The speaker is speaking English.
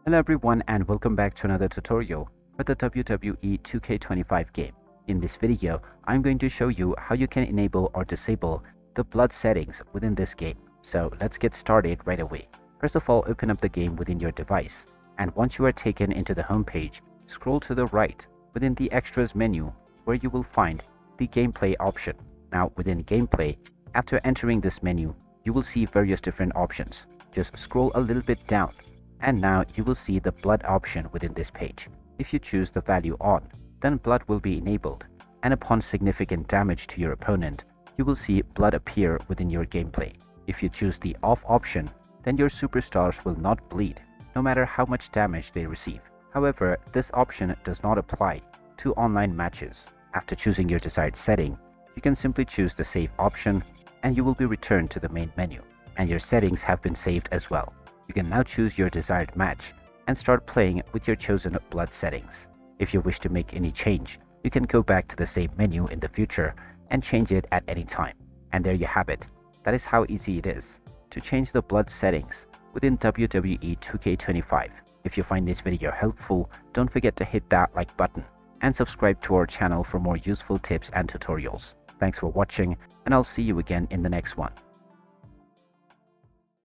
Hello everyone and welcome back to another tutorial for the WWE 2K25 game. In this video, I'm going to show you how you can enable or disable the blood settings within this game. So let's get started right away. First of all, open up the game within your device, and once you are taken into the home page, scroll to the right within the extras menu where you will find the gameplay option. Now within gameplay, after entering this menu, you will see various different options. Just scroll a little bit down. And now you will see the blood option within this page. If you choose the value on, then blood will be enabled, and upon significant damage to your opponent, you will see blood appear within your gameplay. If you choose the off option, then your superstars will not bleed, no matter how much damage they receive. However, this option does not apply to online matches. After choosing your desired setting, you can simply choose the save option, and you will be returned to the main menu, and your settings have been saved as well. You can now choose your desired match and start playing with your chosen blood settings. If you wish to make any change, you can go back to the same menu in the future and change it at any time. And there you have it. That is how easy it is to change the blood settings within WWE 2K25. If you find this video helpful, don't forget to hit that like button and subscribe to our channel for more useful tips and tutorials. Thanks for watching, and I'll see you again in the next one.